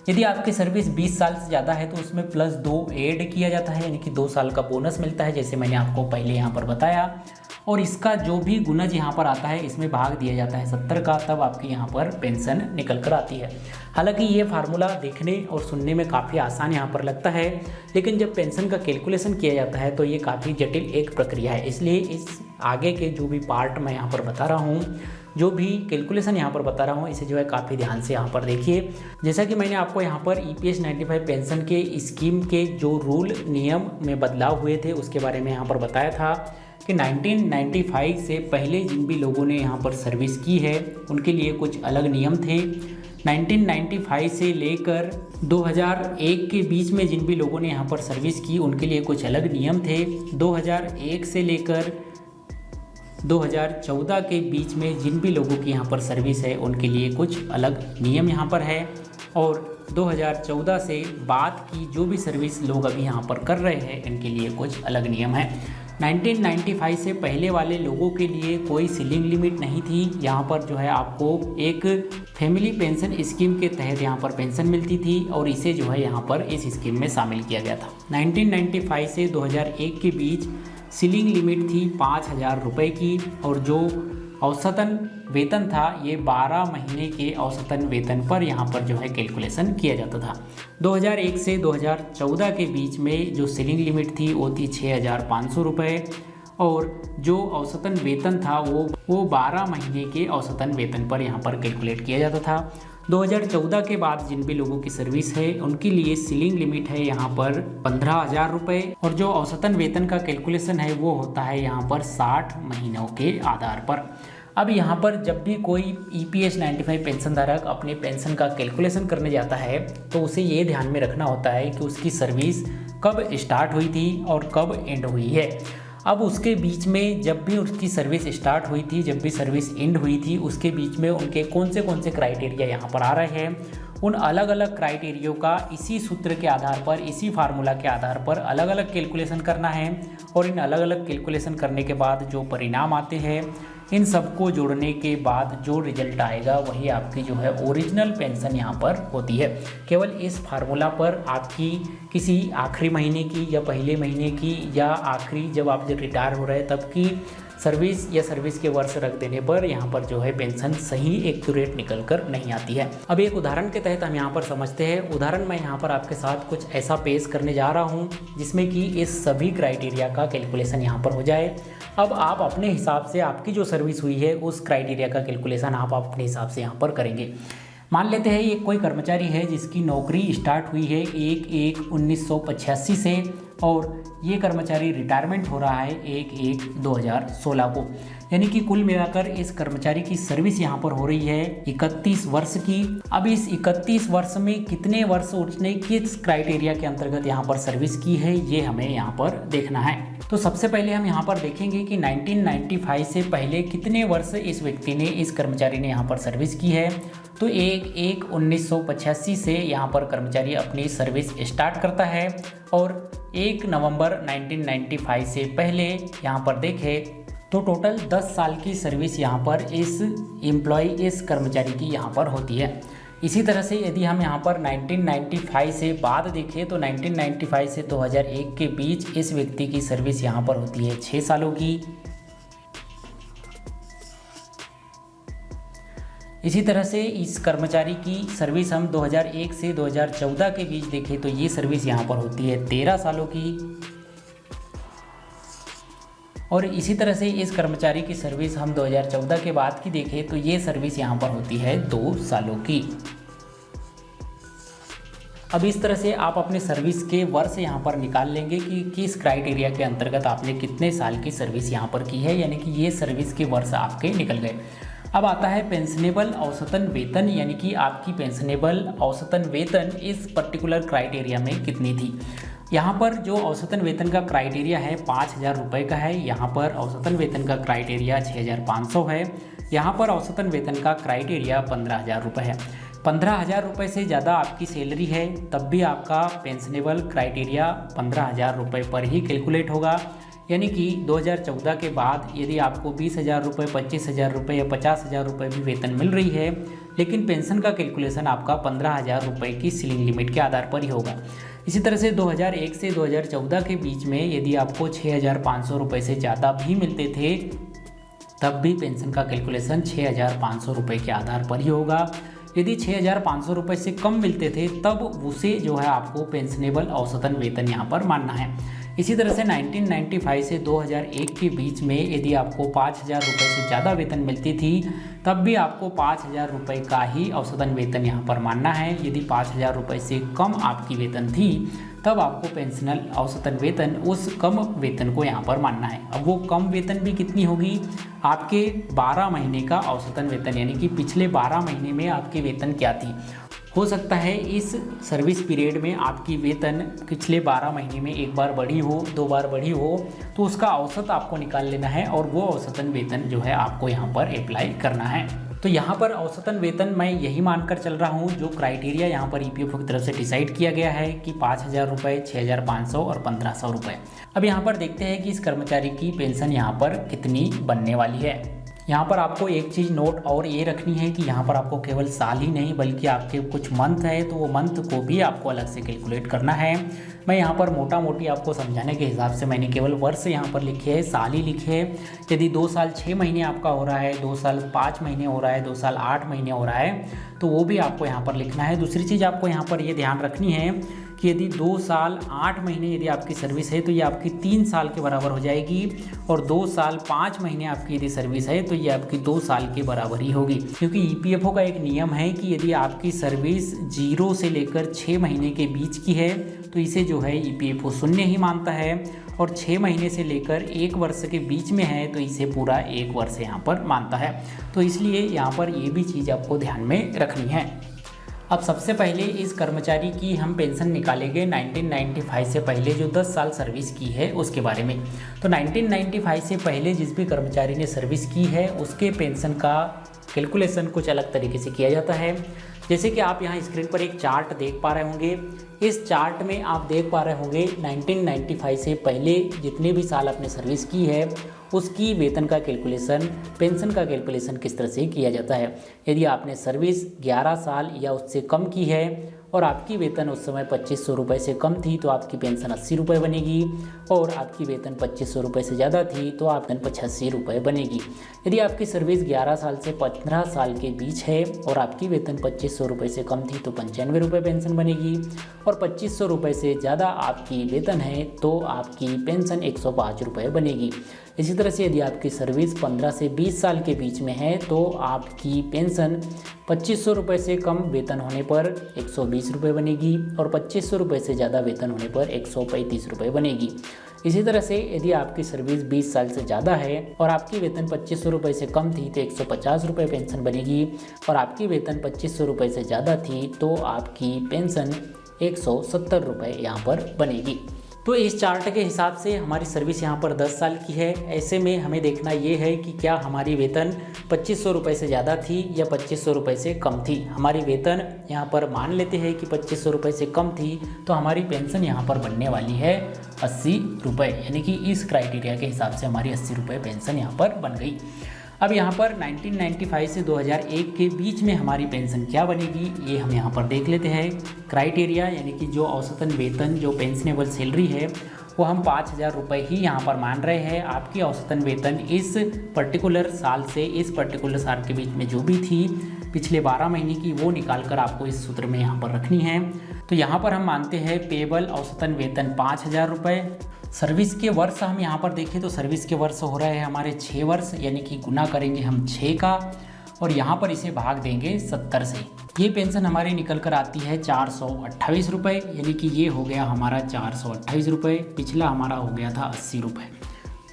यदि आपकी सर्विस 20 साल से ज़्यादा है तो उसमें +2 ऐड किया जाता है, यानी कि 2 साल का बोनस मिलता है, जैसे मैंने आपको पहले यहाँ पर बताया। और इसका जो भी गुणज यहाँ पर आता है इसमें भाग दिया जाता है 70 का, तब आपकी यहाँ पर पेंशन निकल कर आती है। हालांकि ये फार्मूला देखने और सुनने में काफ़ी आसान यहाँ पर लगता है, लेकिन जब पेंशन का कैलकुलेशन किया जाता है तो ये काफ़ी जटिल एक प्रक्रिया है। इसलिए इस आगे के जो भी पार्ट मैं यहाँ पर बता रहा हूँ, जो भी कैलकुलेशन यहाँ पर बता रहा हूँ, इसे जो है काफ़ी ध्यान से यहाँ पर देखिए। जैसा कि मैंने आपको यहाँ पर EPS 95 पेंशन के स्कीम के जो रूल नियम में बदलाव हुए थे उसके बारे में यहाँ पर बताया था कि 1995 से पहले जिन भी लोगों ने यहाँ पर सर्विस की है उनके लिए कुछ अलग नियम थे। 1995 से लेकर 2001 के बीच में जिन भी लोगों ने यहाँ पर सर्विस की उनके लिए कुछ अलग नियम थे। 2001 से लेकर 2014 के बीच में जिन भी लोगों की यहाँ पर सर्विस है उनके लिए कुछ अलग नियम यहाँ पर है। और 2014 से बाद की जो भी सर्विस लोग अभी यहाँ पर कर रहे हैं इनके लिए कुछ अलग नियम है। 1995 से पहले वाले लोगों के लिए कोई सीलिंग लिमिट नहीं थी। यहाँ पर जो है आपको एक फैमिली पेंशन स्कीम के तहत यहाँ पर पेंशन मिलती थी और इसे जो है यहाँ पर इस स्कीम में शामिल किया गया था। 1995 से 2001 के बीच सीलिंग लिमिट थी 5,000 रुपये की और जो औसतन वेतन था ये 12 महीने के औसतन वेतन पर यहाँ पर जो है कैलकुलेशन किया जाता था। 2001 से 2014 के बीच में जो सीलिंग लिमिट थी वो थी 6,500 रुपये और जो औसतन वेतन था वो 12 महीने के औसतन वेतन पर यहाँ पर कैलकुलेट किया जाता था। 2014 के बाद जिन भी लोगों की सर्विस है उनके लिए सीलिंग लिमिट है यहाँ पर 15,000 रुपये और जो औसतन वेतन का कैलकुलेशन है वो होता है यहाँ पर 60 महीनों के आधार पर। अब यहाँ पर जब भी कोई EPS 95 पेंशन धारक अपने पेंशन का कैलकुलेशन करने जाता है तो उसे ये ध्यान में रखना होता है कि उसकी सर्विस कब स्टार्ट हुई थी और कब एंड हुई है। अब उसके बीच में जब भी उसकी सर्विस स्टार्ट हुई थी, जब भी सर्विस एंड हुई थी, उसके बीच में उनके कौन से क्राइटेरिया यहाँ पर आ रहे हैं, उन अलग अलग क्राइटेरियो का इसी सूत्र के आधार पर, इसी फार्मूला के आधार पर अलग अलग कैलकुलेशन करना है। और इन अलग अलग कैलकुलेशन करने के बाद जो परिणाम आते हैं इन सबको जोड़ने के बाद जो रिजल्ट आएगा वही आपकी जो है ओरिजिनल पेंशन यहाँ पर होती है। केवल इस फार्मूला पर आपकी किसी आखिरी महीने की या पहले महीने की या आखिरी जब आप जब रिटायर हो रहे हैं तब की सर्विस या सर्विस के वर्ष रख देने पर यहाँ पर जो है पेंशन सही एक्यूरेट निकल कर नहीं आती है। अब एक उदाहरण के तहत हम यहाँ पर समझते हैं। उदाहरण मैं यहाँ पर आपके साथ कुछ ऐसा पेश करने जा रहा हूँ जिसमें कि इस सभी क्राइटेरिया का कैलकुलेशन यहाँ पर हो जाए। अब आप अपने हिसाब से आपकी जो सर्विस हुई है उस क्राइटेरिया का कैलकुलेशन आप अपने हिसाब से यहाँ पर करेंगे। मान लेते हैं ये कोई कर्मचारी है जिसकी नौकरी स्टार्ट हुई है 1/1/1985 से और ये कर्मचारी रिटायरमेंट हो रहा है 1/1/2016 को, यानी कि कुल मिलाकर इस कर्मचारी की सर्विस यहाँ पर हो रही है 31 वर्ष की। अब इस 31 वर्ष में कितने वर्ष उसने किस क्राइटेरिया के अंतर्गत यहाँ पर सर्विस की है ये हमें यहाँ पर देखना है। तो सबसे पहले हम यहाँ पर देखेंगे कि 1995 से पहले कितने वर्ष इस व्यक्ति ने, इस कर्मचारी ने यहाँ पर सर्विस की है। तो 1/1/1985 से यहाँ पर कर्मचारी अपनी सर्विस स्टार्ट करता है और 1 नवंबर 1995 से पहले यहाँ पर देखें तो टोटल 10 साल की सर्विस यहाँ पर इस एम्प्लॉय, इस कर्मचारी की यहाँ पर होती है। इसी तरह से यदि हम यहाँ पर 1995 से बाद देखें तो 1995 से 2001 के बीच इस व्यक्ति की सर्विस यहाँ पर होती है 6 सालों की। इसी तरह से इस कर्मचारी की सर्विस हम 2001 से 2014 के बीच देखें तो ये सर्विस यहाँ पर होती है 13 सालों की। और इसी तरह से इस कर्मचारी की सर्विस हम 2014 के बाद की देखें तो ये सर्विस यहाँ पर होती है 2 सालों की। अब इस तरह से आप अपने सर्विस के वर्ष यहाँ पर निकाल लेंगे कि किस क्राइटेरिया के अंतर्गत आपने कितने साल की सर्विस यहाँ पर की है, यानी कि ये सर्विस के वर्ष आपके निकल गए। अब आता है पेंशनेबल औसतन वेतन, यानी कि आपकी पेंशनेबल औसतन वेतन इस पर्टिकुलर क्राइटेरिया में कितनी थी। यहाँ पर जो औसतन वेतन का क्राइटेरिया है 5,000 रुपये का है, यहाँ पर औसतन वेतन का क्राइटेरिया 6,500 है, यहाँ पर औसतन वेतन का क्राइटेरिया 15,000 रुपये है। 15,000 रुपये से ज़्यादा आपकी सैलरी है तब भी आपका पेंशनेबल क्राइटेरिया 15,000 रुपये पर ही कैलकुलेट होगा। यानी कि 2014 के बाद यदि आपको 20,000 रुपये, 25,000 रुपये या 50,000 रुपये भी वेतन मिल रही है, लेकिन पेंशन का कैलकुलेशन आपका 15,000 रुपये की सीलिंग लिमिट के आधार पर ही होगा। इसी तरह से 2001 से 2014 के बीच में यदि आपको 6,500 रुपये से ज़्यादा भी मिलते थे तब भी पेंशन का कैलकुलेशन 6,500 रुपये के आधार पर ही होगा। यदि 6,500 रुपये से कम मिलते थे तब उसे जो है आपको पेंशनेबल औसतन वेतन यहाँ पर मानना है। इसी तरह से 1995 से 2001 के बीच में यदि आपको 5,000 रुपये से ज़्यादा वेतन मिलती थी तब भी आपको 5,000 रुपये का ही औसतन वेतन यहाँ पर मानना है। यदि 5,000 रुपये से कम आपकी वेतन थी तब आपको पेंशनल औसतन वेतन उस कम वेतन को यहाँ पर मानना है। अब वो कम वेतन भी कितनी होगी, आपके 12 महीने का औसतन वेतन, यानी कि पिछले 12 महीने में आपकी वेतन क्या थी। हो सकता है इस सर्विस पीरियड में आपकी वेतन पिछले 12 महीने में एक बार बढ़ी हो, 2 बार बढ़ी हो, तो उसका औसत आपको निकाल लेना है और वो औसतन वेतन जो है आपको यहाँ पर अप्लाई करना है। तो यहाँ पर औसतन वेतन मैं यही मानकर चल रहा हूँ जो क्राइटेरिया यहाँ पर ईपीएफओ की तरफ से डिसाइड किया गया है कि 5,000 रुपये, 6,500 और 1,500 रुपये। अब यहाँ पर देखते हैं कि इस कर्मचारी की पेंशन यहाँ पर कितनी बनने वाली है। यहाँ पर आपको एक चीज़ नोट और ये रखनी है कि यहाँ पर आपको केवल साल ही नहीं बल्कि आपके कुछ मंथ है तो वो मंथ को भी आपको अलग से कैलकुलेट करना है। मैं यहाँ पर मोटा मोटी आपको समझाने के हिसाब से मैंने केवल वर्ष यहाँ पर लिखे है, साल ही लिखे है। यदि 2 साल 6 महीने आपका हो रहा है, 2 साल 5 महीने हो रहा है, 2 साल 8 महीने हो रहा है तो वो भी आपको यहाँ पर लिखना है। दूसरी चीज़ आपको यहाँ पर ये ध्यान रखनी है कि यदि 2 साल 8 महीने यदि आपकी सर्विस है तो ये आपकी 3 साल के बराबर हो जाएगी और 2 साल 5 महीने आपकी यदि सर्विस है तो ये आपकी 2 साल के बराबर ही होगी। क्योंकि ईपीएफओ का एक नियम है कि यदि आपकी सर्विस 0 से लेकर 6 महीने के बीच की है तो इसे जो है ईपीएफओ शून्य ही मानता है और 6 महीने से लेकर 1 वर्ष के बीच में है तो इसे पूरा 1 वर्ष यहाँ पर मानता है। तो इसलिए यहाँ पर ये भी चीज़ आपको ध्यान में रखनी है। अब सबसे पहले इस कर्मचारी की हम पेंशन निकालेंगे 1995 से पहले जो 10 साल सर्विस की है उसके बारे में। तो 1995 से पहले जिस भी कर्मचारी ने सर्विस की है उसके पेंशन का कैलकुलेशन कुछ अलग तरीके से किया जाता है। जैसे कि आप यहाँ स्क्रीन पर एक चार्ट देख पा रहे होंगे, इस चार्ट में आप देख पा रहे होंगे 1995 से पहले जितने भी साल आपने सर्विस की है उसकी वेतन का कैलकुलेशन, पेंशन का कैलकुलेशन किस तरह से किया जाता है। यदि आपने सर्विस 11 साल या उससे कम की है और आपकी वेतन उस समय 2,500 रुपये से कम थी तो आपकी पेंशन 80 रुपये बनेगी और आपकी वेतन 2,500 रुपये से ज़्यादा थी तो आपकी 85 रुपये बनेगी। यदि आपकी सर्विस 11 साल से 15 साल के बीच है और आपकी वेतन 2,500 रुपये से कम थी तो 95 रुपये पेंशन बनेगी और 2,500 रुपये से ज़्यादा आपकी वेतन है तो आपकी पेंशन 105 रुपये बनेगी। इसी तरह से यदि आपकी सर्विस 15 से 20 साल के बीच में है तो आपकी पेंशन 2,500 रुपये से कम वेतन होने पर 120 रुपये बनेगी और 2,500 रुपये से ज़्यादा वेतन होने पर 135 रुपये बनेगी। इसी तरह से यदि आपकी सर्विस 20 साल से ज़्यादा है और आपकी वेतन 2,500 रुपये से कम थी तो 150 रुपये पेंशन बनेगी और आपकी वेतन 2,500 रुपये से ज़्यादा थी तो आपकी पेंशन 170 रुपये यहाँ पर बनेगी। तो इस चार्ट के हिसाब से हमारी सर्विस यहाँ पर 10 साल की है। ऐसे में हमें देखना ये है कि क्या हमारी वेतन 2,500 रुपये से ज़्यादा थी या 2,500 रुपये से कम थी। हमारी वेतन यहाँ पर मान लेते हैं कि 2,500 रुपये से कम थी तो हमारी पेंशन यहाँ पर बनने वाली है 80 रुपये, यानी कि इस क्राइटेरिया के हिसाब से हमारी 80 रुपये पेंशन यहाँ पर बन गई। अब यहाँ पर 1995 से 2001 के बीच में हमारी पेंशन क्या बनेगी ये हम यहाँ पर देख लेते हैं। क्राइटेरिया यानी कि जो औसतन वेतन, जो पेंशनेबल सैलरी है वो हम 5,000 रुपये ही यहाँ पर मान रहे हैं। आपकी औसतन वेतन इस पर्टिकुलर साल से इस पर्टिकुलर साल के बीच में जो भी थी पिछले 12 महीने की वो निकाल कर आपको इस सूत्र में यहाँ पर रखनी है। तो यहाँ पर हम मानते हैं पेबल औसतन वेतन 5,000 रुपये। सर्विस के वर्ष हम यहाँ पर देखें तो सर्विस के वर्ष हो रहे हैं हमारे 6 वर्ष, यानी कि गुना करेंगे हम 6 का और यहाँ पर इसे भाग देंगे 70 से। ये पेंशन हमारी निकल कर आती है 428 रुपये, यानी कि ये हो गया हमारा 428 रुपये, पिछला हमारा हो गया था 80 रुपये।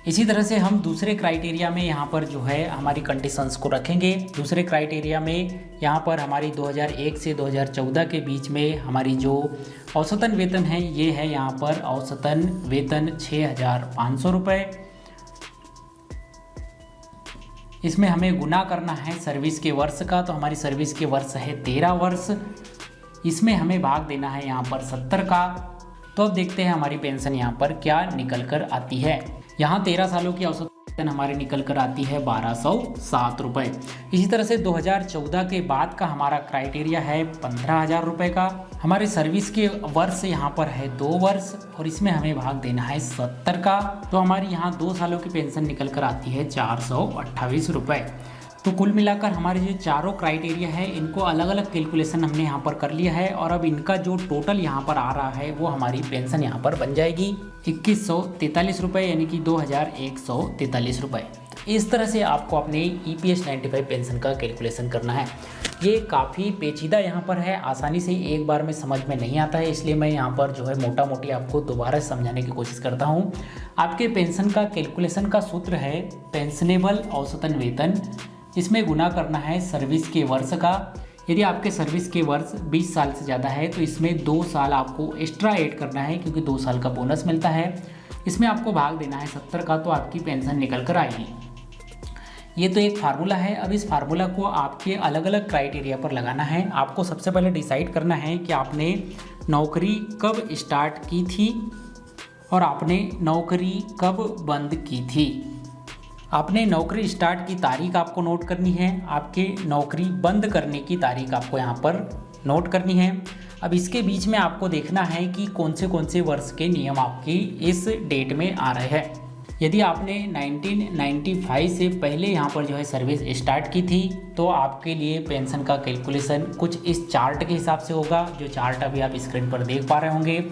इसी तरह से हम दूसरे क्राइटेरिया में यहाँ पर जो है हमारी कंडीशंस को रखेंगे। दूसरे क्राइटेरिया में यहाँ पर हमारी 2001 से 2014 के बीच में हमारी जो औसतन वेतन है ये है यहाँ पर औसतन वेतन 6,500 रुपये। इसमें हमें गुना करना है सर्विस के वर्ष का, तो हमारी सर्विस के वर्ष है 13 वर्ष। इसमें हमें भाग देना है यहाँ पर 70 का। तो अब देखते हैं हमारी पेंशन यहाँ पर क्या निकल कर आती है। यहाँ 13 सालों की औसत पेंशन हमारी निकल कर आती है 1207 रुपये। इसी तरह से 2014 के बाद का हमारा क्राइटेरिया है 15,000 रुपये का। हमारे सर्विस के वर्ष यहाँ पर है 2 वर्ष और इसमें हमें भाग देना है 70 का। तो हमारी यहाँ 2 सालों की पेंशन निकल कर आती है 428 रुपये। तो कुल मिलाकर हमारे जो चारों क्राइटेरिया है इनको अलग अलग कैलकुलेशन हमने यहाँ पर कर लिया है और अब इनका जो टोटल यहाँ पर आ रहा है वो हमारी पेंशन यहाँ पर बन जाएगी 2143 रुपये, यानी कि 2143 रुपये। इस तरह से आपको अपने EPS 95 पेंशन का कैलकुलेशन करना है। ये काफ़ी पेचीदा यहाँ पर है, आसानी से एक बार में समझ में नहीं आता है, इसलिए मैं यहाँ पर जो है मोटा मोटी आपको दोबारा समझाने की कोशिश करता हूँ। आपके पेंशन का कैलकुलेशन का सूत्र है पेंशनेबल औसतन वेतन, इसमें गुना करना है सर्विस के वर्ष का। यदि आपके सर्विस के वर्ष 20 साल से ज़्यादा है तो इसमें 2 साल आपको एक्स्ट्रा ऐड करना है, क्योंकि 2 साल का बोनस मिलता है। इसमें आपको भाग देना है 70 का, तो आपकी पेंशन निकल कर आएगी। ये तो एक फार्मूला है। अब इस फार्मूला को आपके अलग अलग क्राइटेरिया पर लगाना है। आपको सबसे पहले डिसाइड करना है कि आपने नौकरी कब स्टार्ट की थी और आपने नौकरी कब बंद की थी। आपने नौकरी स्टार्ट की तारीख आपको नोट करनी है, आपके नौकरी बंद करने की तारीख आपको यहाँ पर नोट करनी है। अब इसके बीच में आपको देखना है कि कौन से वर्ष के नियम आपकी इस डेट में आ रहे हैं। यदि आपने 1995 से पहले यहाँ पर जो है सर्विस स्टार्ट की थी तो आपके लिए पेंशन का कैलकुलेशन कुछ इस चार्ट के हिसाब से होगा, जो चार्ट अभी आप स्क्रीन पर देख पा रहे होंगे।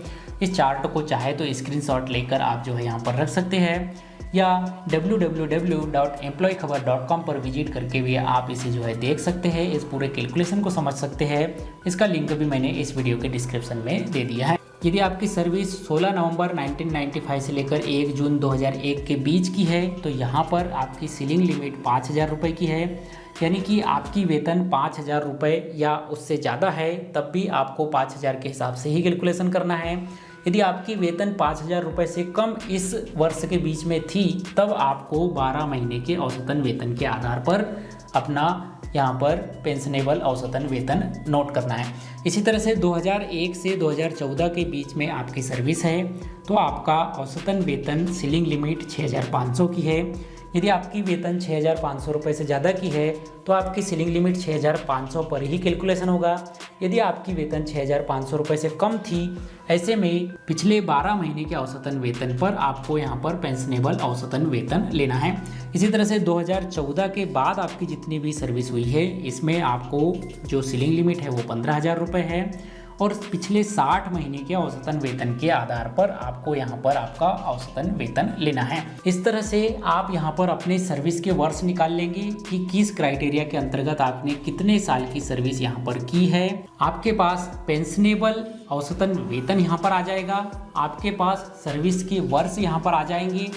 इस चार्ट को चाहे तो स्क्रीनशॉट लेकर आप जो है यहाँ पर रख सकते हैं, या www.employeekhabar.com पर विजिट करके भी आप इसे जो है देख सकते हैं, इस पूरे कैलकुलेशन को समझ सकते हैं। इसका लिंक भी मैंने इस वीडियो के डिस्क्रिप्शन में दे दिया है। यदि आपकी सर्विस 16 नवंबर 1995 से लेकर 1 जून 2001 के बीच की है तो यहाँ पर आपकी सीलिंग लिमिट 5,000 रुपये की है, यानी कि आपकी वेतन 5,000 रुपये या उससे ज़्यादा है तब भी आपको 5,000 के हिसाब से ही कैलकुलेशन करना है। यदि आपकी वेतन 5,000 रुपये से कम इस वर्ष के बीच में थी तब आपको 12 महीने के औसतन वेतन के आधार पर अपना यहाँ पर पेंशनेबल औसतन वेतन नोट करना है। इसी तरह से 2001 से 2014 के बीच में आपकी सर्विस है तो आपका औसतन वेतन सीलिंग लिमिट 6,500 की है। यदि आपकी वेतन 6,500 रुपये से ज़्यादा की है तो आपकी सीलिंग लिमिट 6,500 पर ही कैलकुलेशन होगा। यदि आपकी वेतन 6,500 रुपये से कम थी, ऐसे में पिछले 12 महीने के औसतन वेतन पर आपको यहाँ पर पेंशनेबल औसतन वेतन लेना है। इसी तरह से 2014 के बाद आपकी जितनी भी सर्विस हुई है इसमें आपको जो सीलिंग लिमिट है वो 15,000 रुपये है और पिछले 60 महीने के औसतन वेतन के आधार पर आपको यहाँ पर आपका औसतन वेतन लेना है। इस तरह से आप यहाँ पर अपने सर्विस के वर्ष निकाल लेंगे कि किस क्राइटेरिया के अंतर्गत आपने कितने साल की सर्विस यहाँ पर की है। आपके पास पेंशनेबल औसतन वेतन यहाँ पर आ जाएगा, आपके पास सर्विस के वर्ष यहाँ पर आ जाएंगे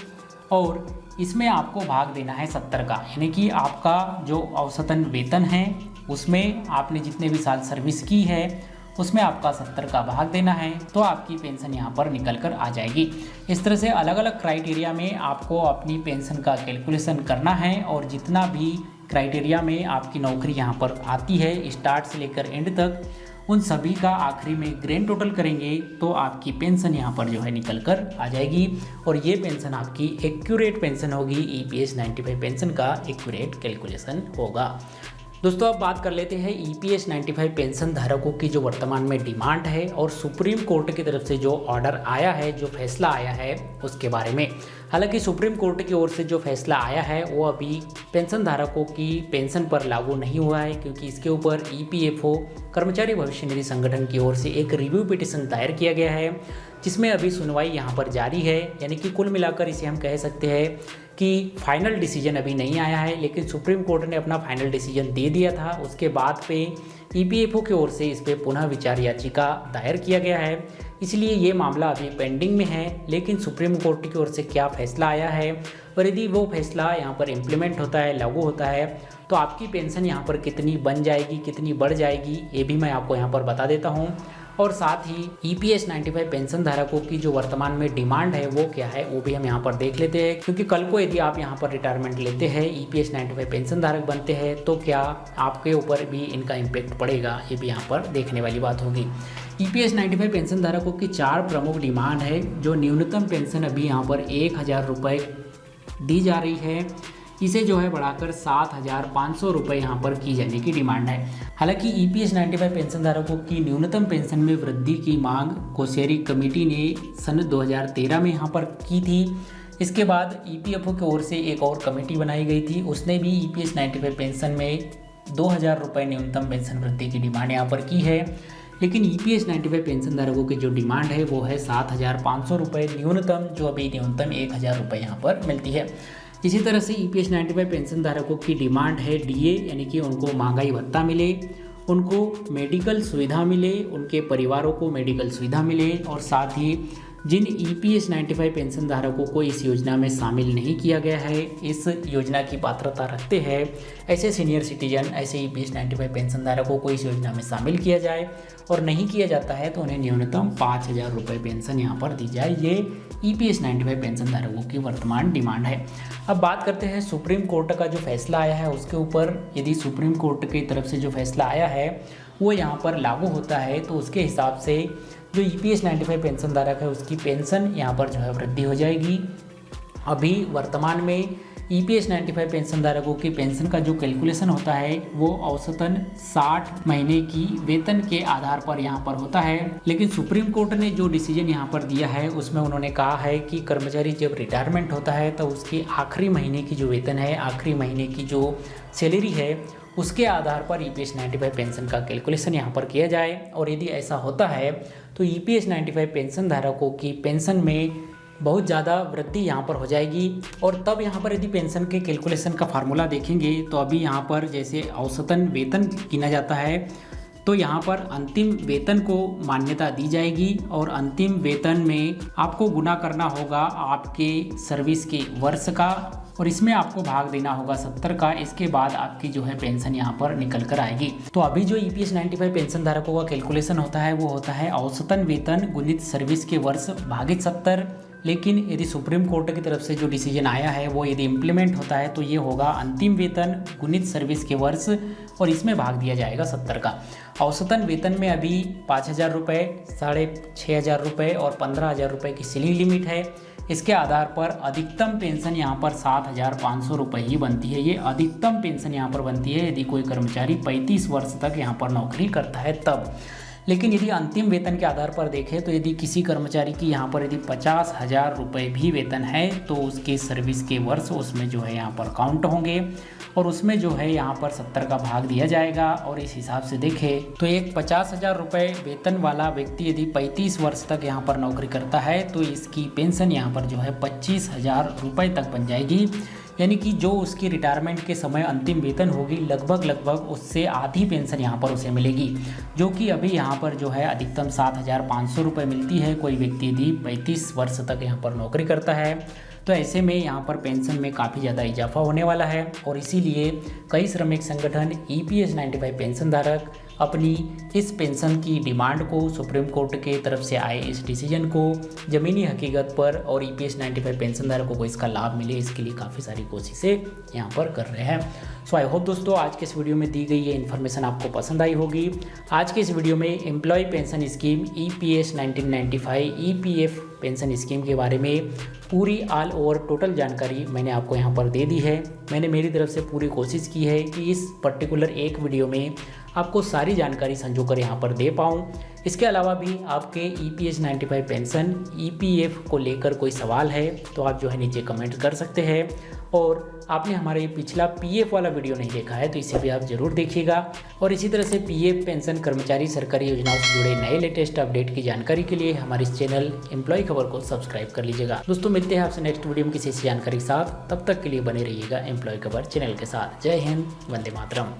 और इसमें आपको भाग देना है 70 का, यानी कि आपका जो औसतन वेतन है उसमें आपने जितने भी साल सर्विस की है उसमें आपका 70 का भाग देना है, तो आपकी पेंशन यहाँ पर निकल कर आ जाएगी। इस तरह से अलग अलग क्राइटेरिया में आपको अपनी पेंशन का कैलकुलेशन करना है और जितना भी क्राइटेरिया में आपकी नौकरी यहाँ पर आती है स्टार्ट से लेकर एंड तक, उन सभी का आखिरी में ग्रैंड टोटल करेंगे तो आपकी पेंशन यहाँ पर जो है निकल कर आ जाएगी और ये पेंशन आपकी एक्यूरेट पेंशन होगी। EPS 95 पेंशन का एक्यूरेट कैलकुलेशन होगा। दोस्तों अब बात कर लेते हैं EPS 95 पेंशन धारकों की जो वर्तमान में डिमांड है और सुप्रीम कोर्ट की तरफ से जो ऑर्डर आया है, जो फैसला आया है उसके बारे में। हालांकि सुप्रीम कोर्ट की ओर से जो फैसला आया है वो अभी पेंशन धारकों की पेंशन पर लागू नहीं हुआ है, क्योंकि इसके ऊपर EPFO कर्मचारी भविष्य निधि संगठन की ओर से एक रिव्यू पिटीशन दायर किया गया है जिसमें अभी सुनवाई यहाँ पर जारी है। यानी कि कुल मिलाकर इसे हम कह सकते हैं कि फाइनल डिसीजन अभी नहीं आया है, लेकिन सुप्रीम कोर्ट ने अपना फाइनल डिसीजन दे दिया था। उसके बाद पे EPFO की ओर से इस पर पुनः विचार याचिका दायर किया गया है, इसलिए ये मामला अभी पेंडिंग में है। लेकिन सुप्रीम कोर्ट की ओर से क्या फैसला आया है और यदि वो फैसला यहाँ पर इम्प्लीमेंट होता है, लागू होता है, तो आपकी पेंशन यहाँ पर कितनी बन जाएगी, कितनी बढ़ जाएगी, ये भी मैं आपको यहाँ पर बता देता हूँ। और साथ ही EPS 95 पेंशन धारकों की जो वर्तमान में डिमांड है वो क्या है वो भी हम यहाँ पर देख लेते हैं, क्योंकि कल को यदि आप यहाँ पर रिटायरमेंट लेते हैं, EPS 95 पेंशन धारक बनते हैं, तो क्या आपके ऊपर भी इनका इम्पेक्ट पड़ेगा, ये भी यहाँ पर देखने वाली बात होगी। EPS 95 पेंशन धारकों की 4 प्रमुख डिमांड है। जो न्यूनतम पेंशन अभी यहाँ पर 1000 रुपये दी जा रही है, इसे जो है बढ़ाकर 7500 रुपये यहाँ पर की जाने की डिमांड है। हालांकि EPS 95 पेंशन धारकों की न्यूनतम पेंशन में वृद्धि की मांग कोशेरी कमेटी ने सन 2013 में यहाँ पर की थी। इसके बाद EPFO की ओर से एक और कमेटी बनाई गई थी, उसने भी EPS 95 पेंशन में 2000 रुपये न्यूनतम पेंशन वृद्धि की डिमांड यहाँ पर की है। लेकिन EPS 95 पेंशन धारकों की जो डिमांड है वो है 7500 रुपये न्यूनतम, जो अभी न्यूनतम 1000 रुपये यहाँ पर मिलती है। इसी तरह से EPS 95 पेंशन धारकों की डिमांड है DA, यानी कि उनको महंगाई भत्ता मिले, उनको मेडिकल सुविधा मिले, उनके परिवारों को मेडिकल सुविधा मिले, और साथ ही जिन EPS 95 पेंशन धारकों को इस योजना में शामिल नहीं किया गया है, इस योजना की पात्रता रखते हैं, ऐसे सीनियर सिटीजन, ऐसे EPS 95 पेंशन धारकों को इस योजना में शामिल किया जाए, और नहीं किया जाता है तो उन्हें न्यूनतम 5000 रुपये पेंशन यहाँ पर दी जाए। ये EPS 95 पेंशन धारकों की वर्तमान डिमांड है। अब बात करते हैं सुप्रीम कोर्ट का जो फैसला आया है उसके ऊपर। यदि सुप्रीम कोर्ट की तरफ से जो फैसला आया है वो यहाँ पर लागू होता है, तो उसके हिसाब से जो EPS 95 पेंशन धारक है उसकी पेंशन यहाँ पर जो है वृद्धि हो जाएगी। अभी वर्तमान में EPS 95 पेंशन धारकों की पेंशन का जो कैलकुलेशन होता है वो औसतन 60 महीने की वेतन के आधार पर यहाँ पर होता है। लेकिन सुप्रीम कोर्ट ने जो डिसीजन यहाँ पर दिया है उसमें उन्होंने कहा है कि कर्मचारी जब रिटायरमेंट होता है तो उसकी आखिरी महीने की जो वेतन है, आखिरी महीने की जो सैलरी है, उसके आधार पर EPS 95 पेंशन का कैलकुलेशन यहाँ पर किया जाए। और यदि ऐसा होता है तो EPS 95 पेंशन धारकों की पेंशन में बहुत ज़्यादा वृद्धि यहाँ पर हो जाएगी। और तब यहाँ पर यदि पेंशन के कैलकुलेशन का फार्मूला देखेंगे तो अभी यहाँ पर जैसे औसतन वेतन गिना जाता है, तो यहाँ पर अंतिम वेतन को मान्यता दी जाएगी, और अंतिम वेतन में आपको गुना करना होगा आपके सर्विस के वर्ष का, और इसमें आपको भाग देना होगा 70 का। इसके बाद आपकी जो है पेंशन यहाँ पर निकल कर आएगी। तो अभी जो EPS 95 पेंशन धारकों का कैलकुलेशन होता है वो होता है औसतन वेतन गुणित सर्विस के वर्ष भागित 70। लेकिन यदि सुप्रीम कोर्ट की तरफ से जो डिसीजन आया है वो यदि इम्प्लीमेंट होता है तो ये होगा अंतिम वेतन गुणित सर्विस के वर्ष, और इसमें भाग दिया जाएगा 70 का। औसतन वेतन में अभी 5000 रुपये, 6500 रुपये और 15000 रुपये की सीलिंग लिमिट है। इसके आधार पर अधिकतम पेंशन यहाँ पर 7500 रुपये ही बनती है। ये अधिकतम पेंशन यहाँ पर बनती है यदि कोई कर्मचारी 35 वर्ष तक यहाँ पर नौकरी करता है तब। लेकिन यदि अंतिम वेतन के आधार पर देखें तो यदि किसी कर्मचारी की यहाँ पर यदि 50,000 रुपये भी वेतन है तो उसके सर्विस के वर्ष उसमें जो है यहाँ पर काउंट होंगे, और उसमें जो है यहाँ पर 70 का भाग दिया जाएगा। और इस हिसाब से देखें तो एक 50,000 रुपये वेतन वाला व्यक्ति यदि 35 वर्ष तक यहाँ पर नौकरी करता है तो इसकी पेंशन यहाँ पर जो है 25,000 रुपये तक बन जाएगी। यानी कि जो उसकी रिटायरमेंट के समय अंतिम वेतन होगी लगभग उससे आधी पेंशन यहाँ पर उसे मिलेगी, जो कि अभी यहाँ पर जो है अधिकतम 7500 रुपये मिलती है। कोई व्यक्ति यदि 35 वर्ष तक यहाँ पर नौकरी करता है तो ऐसे में यहाँ पर पेंशन में काफ़ी ज़्यादा इजाफा होने वाला है। और इसीलिए कई श्रमिक संगठन EPS 95 पेंशन धारक अपनी इस पेंशन की डिमांड को, सुप्रीम कोर्ट के तरफ से आए इस डिसीजन को ज़मीनी हकीकत पर और EPS 95 पेंशन धारकों को इसका लाभ मिले, इसके लिए काफ़ी सारी कोशिशें यहाँ पर कर रहे हैं। सो आई होप दोस्तों आज के इस वीडियो में दी गई ये इन्फॉर्मेशन आपको पसंद आई होगी। आज के इस वीडियो में employ pension scheme EPS 1995 EPF pension scheme के बारे में पूरी ऑल ओवर टोटल जानकारी मैंने आपको यहाँ पर दे दी है। मैंने मेरी तरफ से पूरी कोशिश की है कि इस पर्टिकुलर एक वीडियो में आपको सारी जानकारी संजो कर यहाँ पर दे पाऊँ। इसके अलावा भी आपके EPS 95 पेंशन EPF को लेकर कोई सवाल है तो आप जो है नीचे कमेंट कर सकते हैं। और आपने हमारा ये पिछला PF वाला वीडियो नहीं देखा है तो इसे भी आप ज़रूर देखिएगा। और इसी तरह से PF पेंशन कर्मचारी सरकारी योजनाओं से जुड़े नए लेटेस्ट अपडेट की जानकारी के लिए हमारे इस चैनल एम्प्लॉय खबर को सब्सक्राइब कर लीजिएगा। दोस्तों मिलते हैं आपसे नेक्स्ट वीडियो में किसी ऐसी जानकारी के साथ, तब तक के लिए बने रहिएगा एम्प्लॉय खबर चैनल के साथ। जय हिंद, वंदे मातरम।